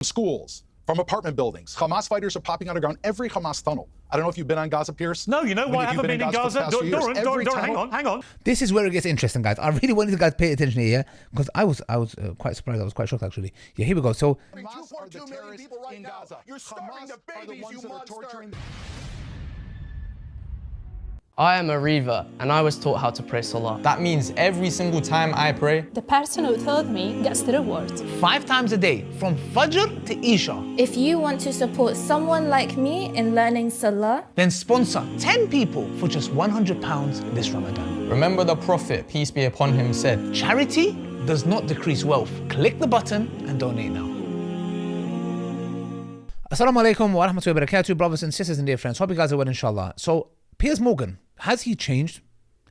schools, from apartment buildings. Hamas fighters are popping underground every Hamas tunnel. I don't know if you've been on Gaza, Piers. No, you know why I haven't been in Gaza? Doran, hang on. This is where it gets interesting, guys. I really wanted you guys to pay attention here, because I was quite surprised. I was quite shocked, actually. Yeah, here we go. So, Hamas are the terrorists in Gaza. You're starving the babies, you monster. I am a Reva, and I was taught how to pray Salah. That means every single time I pray, the person who told me gets the reward. 5 times a day, from Fajr to Isha. If you want to support someone like me in learning Salah, then sponsor 10 people for just £100 this Ramadan. remember the Prophet, peace be upon him, said, Charity does not decrease wealth. Click the button and donate now. Assalamu alaikum wa rahmatullahi wa barakatuh, brothers and sisters and dear friends. Hope you guys are well, inshallah. So, Piers Morgan, has he changed?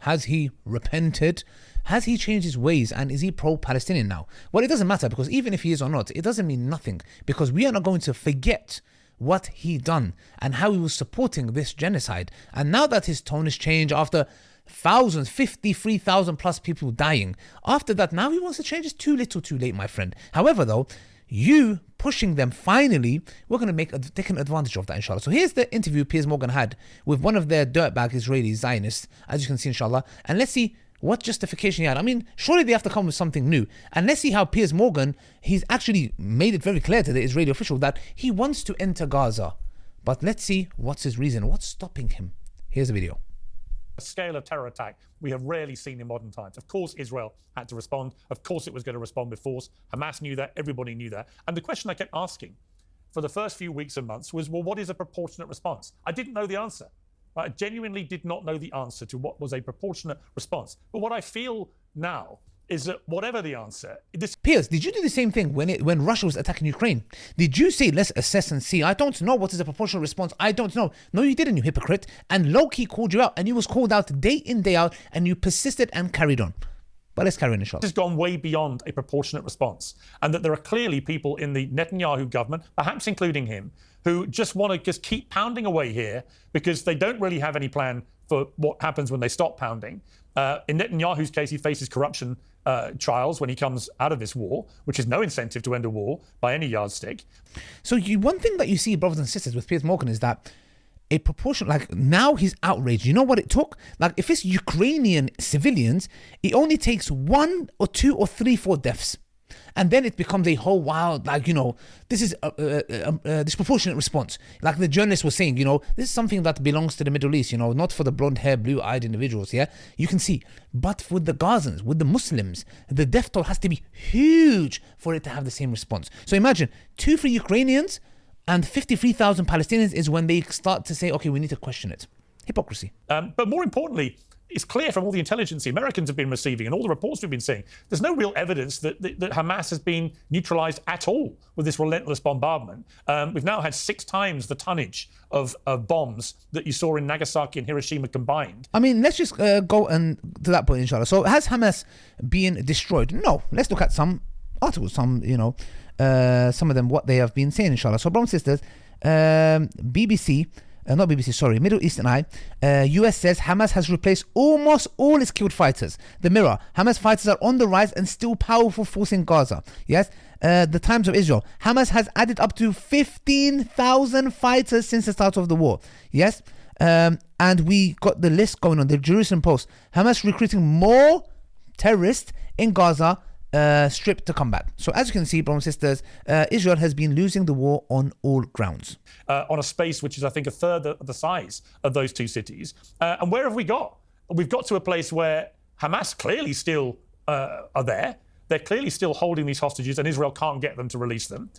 Has he repented? Has he changed his ways, and is he pro-Palestinian now? Well, it doesn't matter, because even if he is or not, it doesn't mean nothing, because we are not going to forget what he done and how he was supporting this genocide. And now that his tone has changed after thousands, 53,000 plus people dying, after that now he wants to change. It's too little too late, my friend. However though, you pushing them, finally, we're going to take advantage of that, inshallah. So here's the interview Piers Morgan had with one of their dirtbag Israeli Zionists, as you can see, inshallah. And let's see what justification he had. I mean, surely they have to come with something new. And let's see how Piers Morgan, he's actually made it very clear to the Israeli official that he wants to enter Gaza. But let's see what's his reason, what's stopping him. Here's the video. A scale of terror attack we have rarely seen in modern times. Of course, Israel had to respond. Of course, it was going to respond with force. Hamas knew that. Everybody knew that. And the question I kept asking for the first few weeks and months was, well, what is a proportionate response? I didn't know the answer. I genuinely did not know the answer to what was a proportionate response. But what I feel now is that whatever the answer... Piers, did you do the same thing when Russia was attacking Ukraine? Did you say, let's assess and see? I don't know what is a proportional response. I don't know. No, you didn't, you hypocrite. And low-key called you out, and you was called out day in, day out, and you persisted and carried on. But let's carry on, inshallah. This has gone way beyond a proportionate response. And that there are clearly people in the Netanyahu government, perhaps including him, who just want to just keep pounding away here because they don't really have any plan for what happens when they stop pounding. In Netanyahu's case, he faces corruption trials when he comes out of this war, which is no incentive to end a war by any yardstick. So one thing that you see, brothers and sisters, with Piers Morgan is that a proportion, like now he's outraged. You know what it took? Like if it's Ukrainian civilians, it only takes 1 or 2 or 3, 4 deaths. And then it becomes a whole wild, like, you know, this is a disproportionate response. Like the journalist was saying, you know, this is something that belongs to the Middle East, you know, not for the blonde hair, blue-eyed individuals, yeah? You can see. But with the Gazans, with the Muslims, the death toll has to be huge for it to have the same response. So imagine, 2 for Ukrainians and 53,000 Palestinians is when they start to say, okay, we need to question it. Hypocrisy. But more importantly, it's clear from all the intelligence the Americans have been receiving and all the reports we've been seeing, there's no real evidence that Hamas has been neutralized at all with this relentless bombardment. We've now had 6 times the tonnage of bombs that you saw in Nagasaki and Hiroshima combined. I mean, let's just go to that point, inshallah. So has Hamas been destroyed? No. Let's look at some articles, some of them, what they have been saying, inshallah. So, brothers and sisters, Middle Eastern Eye, US says Hamas has replaced almost all its killed fighters. The Mirror, Hamas fighters are on the rise and still powerful force in Gaza. Yes. The Times of Israel, Hamas has added up to 15,000 fighters since the start of the war. Yes. And we got the list going on. The Jerusalem Post, Hamas recruiting more terrorists in Gaza Strip to combat. So as you can see, brothers and sisters, Israel has been losing the war on all grounds. On a space which is, I think, a third of the size of those 2 cities. And where have we got? We've got to a place where Hamas clearly still are there. They're clearly still holding these hostages and Israel can't get them to release them,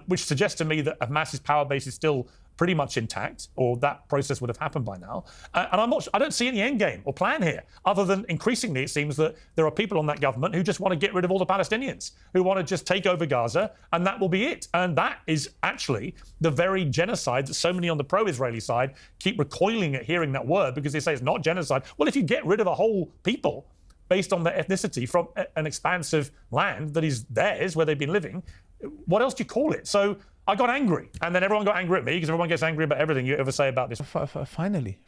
which suggests to me that Hamas's power base is still pretty much intact, or that process would have happened by now. And I don't see any end game or plan here, other than increasingly it seems that there are people on that government who just want to get rid of all the Palestinians, who want to just take over Gaza, and that will be it. And that is actually the very genocide that so many on the pro-Israeli side keep recoiling at hearing that word, because they say it's not genocide. Well, if you get rid of a whole people based on their ethnicity from an expansive land that is theirs, where they've been living, what else do you call it? So I got angry, and then everyone got angry at me, because everyone gets angry about everything you ever say about this. Finally,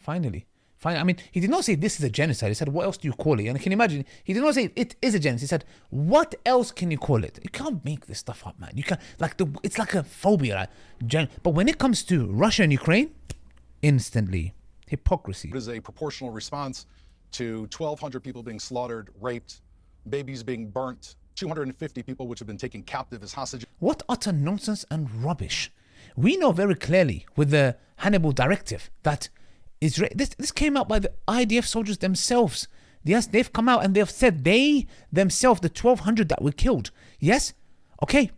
Fine. I mean, he did not say this is a genocide. He said, what else do you call it? And can you imagine? He did not say it is a genocide. He said, what else can you call it? You can't make this stuff up, man. You can't, it's like a phobia. But when it comes to Russia and Ukraine, instantly, hypocrisy. It is a proportional response to 1,200 people being slaughtered, raped, babies being burnt, 250 people which have been taken captive as hostages. What utter nonsense and rubbish. We know very clearly with the Hannibal Directive that this came out by the IDF soldiers themselves. Yes, they've come out and they've said they themselves, the 1,200 that were killed. Yes, okay,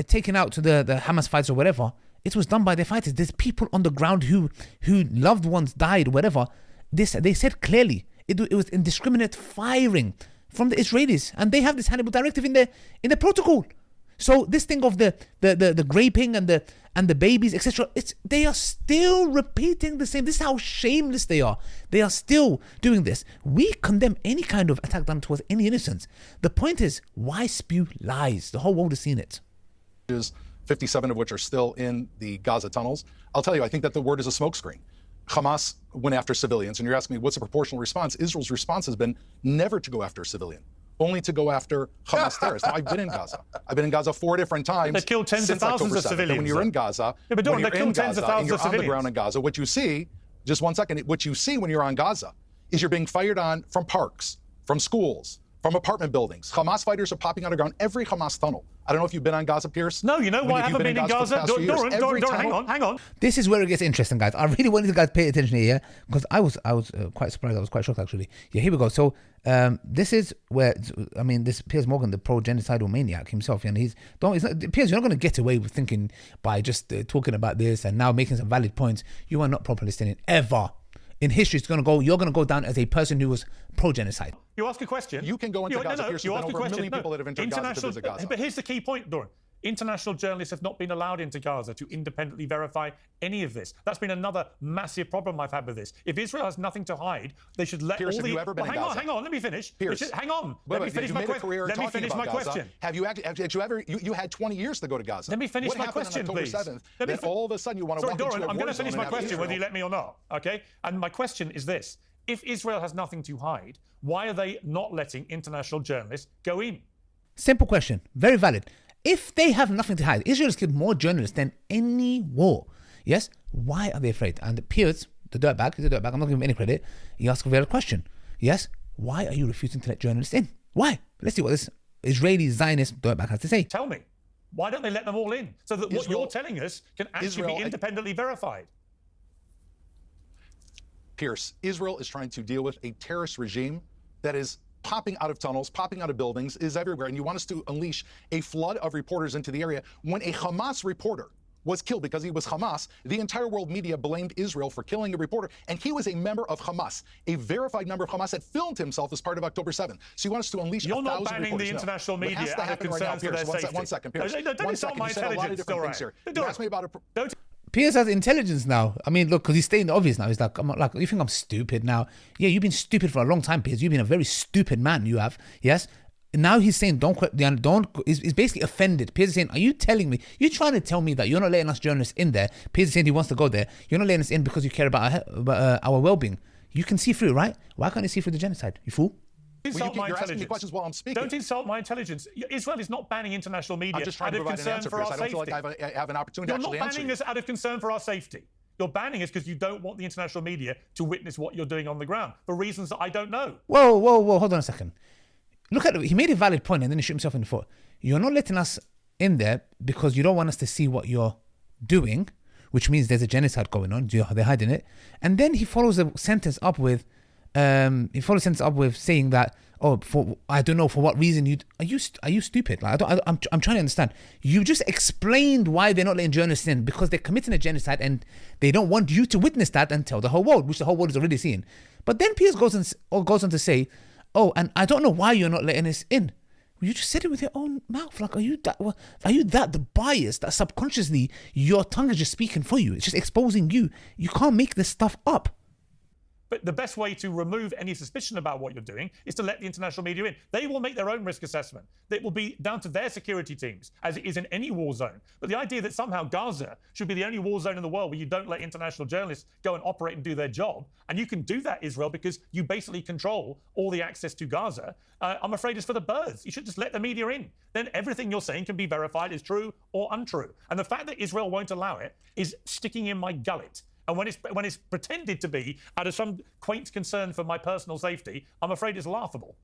taken out to the Hamas fighters or whatever. It was done by their fighters. There's people on the ground who loved ones died, whatever. They said clearly it was indiscriminate firing from the Israelis, and they have this Hannibal Directive in the protocol. So this thing of the raping and the babies, etc., they are still repeating the same. This is how shameless they are. They are still doing this. We condemn any kind of attack done towards any innocents. The point is, why spew lies? The whole world has seen it. 57 of which are still in the Gaza tunnels. I'll tell you, I think that the word is a smokescreen. Hamas went after civilians, and you're asking me what's a proportional response? Israel's response has been never to go after a civilian, only to go after Hamas terrorists. Now, I've been in Gaza. I've been in Gaza 4 different times. They killed tens of thousands of civilians. And when you're in Gaza, they killed tens of thousands of civilians. On the ground in Gaza, what you see, just 1 second, what you see when you're on Gaza is you're being fired on from parks, from schools, from apartment buildings. Hamas fighters are popping out of ground every Hamas tunnel. I don't know if you've been on Gaza, Piers. No, you know why I haven't been in Gaza? Doran, hang on. This is where it gets interesting, guys. I really wanted you guys to pay attention here, because I was quite surprised. I was quite shocked, actually. Yeah, here we go. So this is where, I mean, this Piers Morgan, the pro-genocidal maniac himself, and Piers, you're not going to get away with thinking by just talking about this and now making some valid points. You are not pro-Palestinian ever. In history, you're going to go down as a person who was pro-genocide. You ask a question. You can go into Gaza. Pierce, you ask a over question. 1 million people that have entered Gaza to visit Gaza. But here's the key point, Doran. International journalists have not been allowed into Gaza to independently verify any of this. That's been another massive problem I've had with this. If Israel has nothing to hide, they should let Pierce, all the... have you ever been in Gaza? Hang on, let me finish. Pierce, hang on. Let me finish my question. Let me finish my question. Have you ever... You had 20 years to go to Gaza. Let me finish my question, please. What happened on October 7th that all of a sudden you want to walk into a war zone? I'm going to finish my question, whether you let me or not, okay? And my question is this. If Israel has nothing to hide, why are they not letting international journalists go in? Simple question, very valid. If they have nothing to hide, Israel has killed more journalists than any war. Yes? Why are they afraid? And Piers, he's a dirtbag, I'm not giving him any credit. He asked a valid question. Yes? Why are you refusing to let journalists in? Why? Let's see what this Israeli Zionist dirtbag has to say. Tell me. Why don't they let them all in? So that what you're telling us can actually be independently verified. Pierce, Israel is trying to deal with a terrorist regime that is popping out of tunnels, popping out of buildings, is everywhere. And you want us to unleash a flood of reporters into the area. When a Hamas reporter was killed because he was Hamas, the entire world media blamed Israel for killing a reporter. And he was a member of Hamas, a verified member of Hamas that filmed himself as part of October 7th. So you want us to unleash 1,000 reporters. You're not banning the international media out of concern for their safety. 1 second, Pierce. Don't insult my intelligence, Doran. You asked me about a... Piers has intelligence now. I mean, look, because he's stating the obvious now. He's like, you think I'm stupid now? Yeah, you've been stupid for a long time, Piers. You've been a very stupid man, you have. Yes? Now he's saying, he's basically offended. Piers is saying, are you telling me, you're trying to tell me that you're not letting us journalists in there? Piers is saying he wants to go there. You're not letting us in because you care about our well-being. You can see through, right? Why can't you see through the genocide? You fool? You're asking me questions while I'm speaking. Don't insult my intelligence. Israel is not banning international media out of concern for our safety. I don't feel like I have an opportunity to actually answer. You're not banning us out of concern for our safety. You're banning us because you don't want the international media to witness what you're doing on the ground for reasons that I don't know. Whoa, hold on a second. Look at it. He made a valid point and then he shot himself in the foot. You're not letting us in there because you don't want us to see what you're doing, which means there's a genocide going on. They're hiding it. And then he follows the sentence up with saying that, I don't know for what reason are you stupid? Like, I'm trying to understand. You just explained why they're not letting journalists in, because they're committing a genocide and they don't want you to witness that and tell the whole world, which the whole world is already seeing. But then Piers goes on to say, and I don't know why you're not letting us in. You just said it with your own mouth. Like, are you that biased that subconsciously your tongue is just speaking for you? It's just exposing you. You can't make this stuff up. But the best way to remove any suspicion about what you're doing is to let the international media in. They will make their own risk assessment. It will be down to their security teams, as it is in any war zone. But the idea that somehow Gaza should be the only war zone in the world where you don't let international journalists go and operate and do their job, and you can do that, Israel, because you basically control all the access to Gaza, I'm afraid is for the birds. You should just let the media in. Then everything you're saying can be verified as true or untrue. And the fact that Israel won't allow it is sticking in my gullet. And when it's pretended to be out of some quaint concern for my personal safety, I'm afraid it's laughable.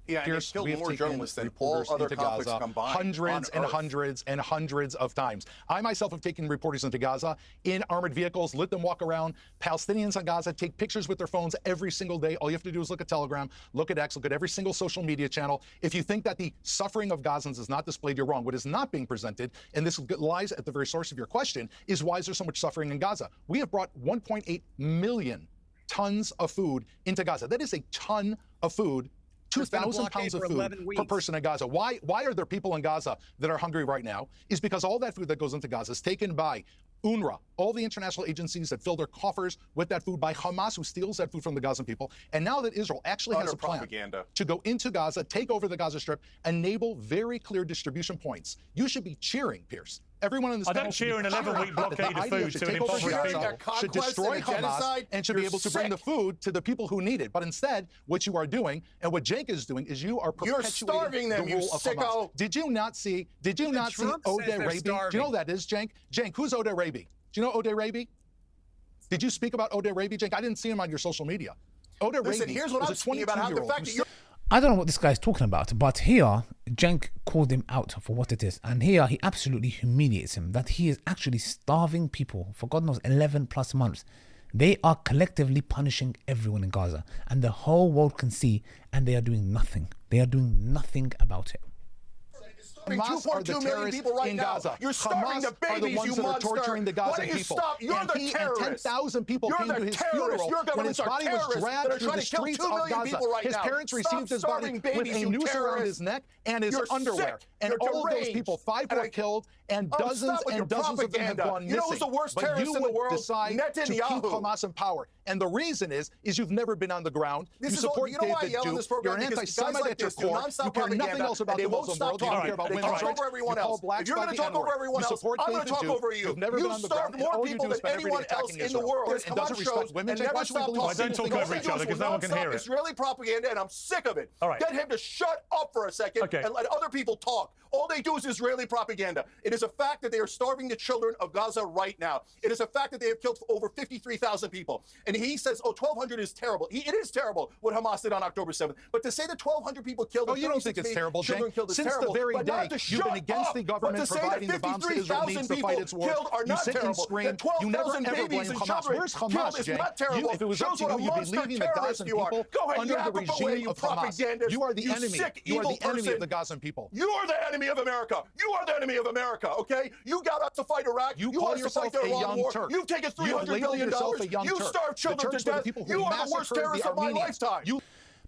Yeah, and Piers, it's killed we have more taken journalists than reporters all other into conflicts Gaza combined. hundreds and on Earth. hundreds and hundreds of times. I myself have taken reporters into Gaza in armored vehicles, let them walk around. Palestinians on Gaza take pictures with their phones every single day. All you have to do is look at Telegram, look at X, look at every single social media channel. If you think that the suffering of Gazans is not displayed, you're wrong. What is not being presented, and this lies at the very source of your question, is why is there so much suffering in Gaza? We have brought 1.8 million tons of food into Gaza. That is a ton of food. 2,000 pounds of food per person in Gaza. Why are there people in Gaza that are hungry right now? Is because all that food that goes into Gaza is taken by UNRWA, all the international agencies that fill their coffers with that food, by Hamas, who steals that food from the Gazan people. And now that Israel actually has a plan to go into Gaza, take over the Gaza Strip, enable very clear distribution points, you should be cheering, Pierce. Everyone in this I don't cheer an 11-week blockade of food to an impoverished people. Should destroy Hamas and should be able to bring the food to the people who need it. But instead, what you are doing, and what Cenk is doing, is you are perpetuating the rule of Hamas. Did you not see Odeh Raby? Do you know who that is, Cenk? Cenk, who's Odeh Raby? Do you know Odeh Raby? Did you speak about Odeh Raby, Cenk? I didn't see him on your social media. Odeh Raby here's what I'm speaking about. How the fact that you're I don't know what this guy's talking about, but here, Cenk called him out for what it is. And here, he absolutely humiliates him, that he is actually starving people for God knows 11 plus months. They are collectively punishing everyone in Gaza. And the whole world can see, and they are doing nothing. They are doing nothing about it. Hamas are the terrorists in Gaza. You're starving the babies, are the ones that are torturing the Gaza people. You're the terrorist. And 10,000 people came to his funeral when his body was dragged through the streets of Gaza. His parents received his body with a noose around his neck and his underwear. And all of those people, 5 were killed, and dozens and dozens of them have gone missing. You know who's the worst terrorist in the world? Decide to keep Hamas in power. And the reason is you've never been on the ground. You support David Duke. You're an anti-Semite at your core. You care nothing else about the Muslim world. You don't care about women's rights. Everyone else. If you're going to talk over everyone else, I'm going to talk over you. You starved more people than anyone else in the world. And doesn't respect women. And never stop talking. Don't talk over each other because no one can hear it. Israeli propaganda, and I'm sick of it. All right. Get him to shut up for a second and let other people talk. All they do is Israeli propaganda. It is a fact that they are starving the children of Gaza right now. It is a fact that they have killed over 53,000 people. And he says, 1,200 is terrible. It is terrible what Hamas did on October 7th. But to say that 1,200 people killed you don't think it's terrible, children killed is Since terrible. the very day you've been against up. the government providing the bombs to Israel needs to fight its wars. You sit and scream. You never ever blame Hamas. Where's Hamas, Cenk? If it was up to you, you'd be leaving the Gazan people under the regime of Hamas. You are the enemy. You are the enemy of the Gazan people. You are the enemy of America. You are the enemy of America, okay? You got us to fight Iraq. You call yourself a young Turk. You've taken $300 billion. You starved children to death. You are the worst terrorist of my lifetime.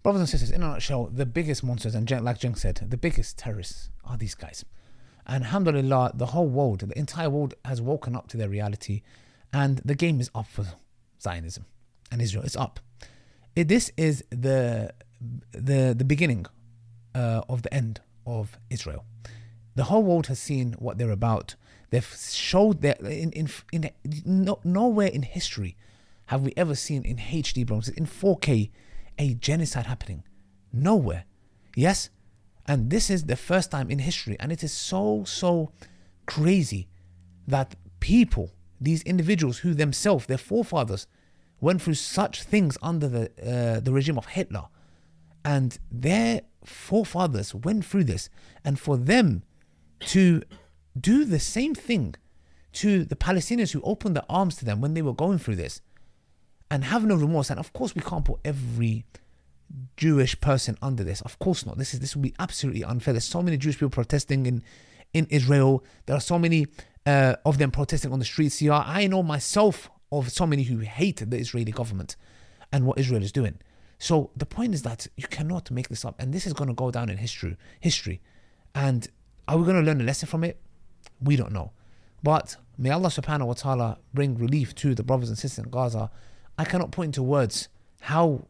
Brothers and sisters, in a nutshell, the biggest monsters, and like Cenk said, the biggest terrorists are these guys. And alhamdulillah, the whole world, the entire world has woken up to their reality, and the game is up for Zionism and Israel. It's up. This is the beginning of the end of Israel. The whole world has seen what they're about. They've showed that nowhere in history have we ever seen in HD, bro, in 4K, a genocide happening. Nowhere. Yes? And this is the first time in history. And it is so crazy that people, these individuals who themselves, their forefathers, went through such things under the regime of Hitler. And their forefathers went through this. And for them to do the same thing to the Palestinians who opened their arms to them when they were going through this, and have no remorse. And of course we can't put every Jewish person under this. Of course not. This would be absolutely unfair. There's so many Jewish people protesting in Israel. There are so many of them protesting on the streets here. I know myself of so many who hate the Israeli government and what Israel is doing. So the point is that you cannot make this up, and this is going to go down in history. And are we going to learn a lesson from it? We don't know. But may Allah subhanahu wa ta'ala bring relief to the brothers and sisters in Gaza. I cannot put into words how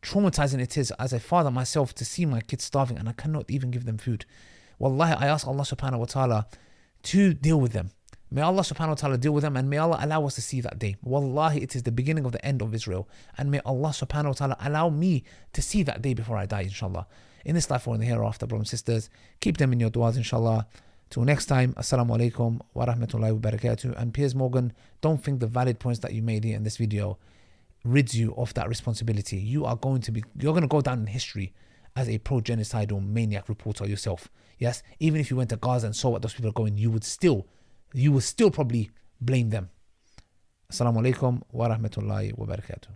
traumatizing it is as a father myself to see my kids starving and I cannot even give them food. Wallahi, I ask Allah subhanahu wa ta'ala to deal with them. May Allah subhanahu wa ta'ala deal with them, and may Allah allow us to see that day. Wallahi, it is the beginning of the end of Israel, and may Allah subhanahu wa ta'ala allow me to see that day before I die, inshallah. In this life or in the hereafter, brothers and sisters, keep them in your du'as, inshallah. Till next time, assalamu alaikum wa rahmatullahi wa barakatuh. And Piers Morgan, don't think the valid points that you made here in this video rids you of that responsibility. You're going to go down in history as a pro-genocidal maniac reporter yourself. Yes, even if you went to Gaza and saw what those people are going, you would still probably blame them. Assalamu alaikum wa rahmatullahi wa barakatuh.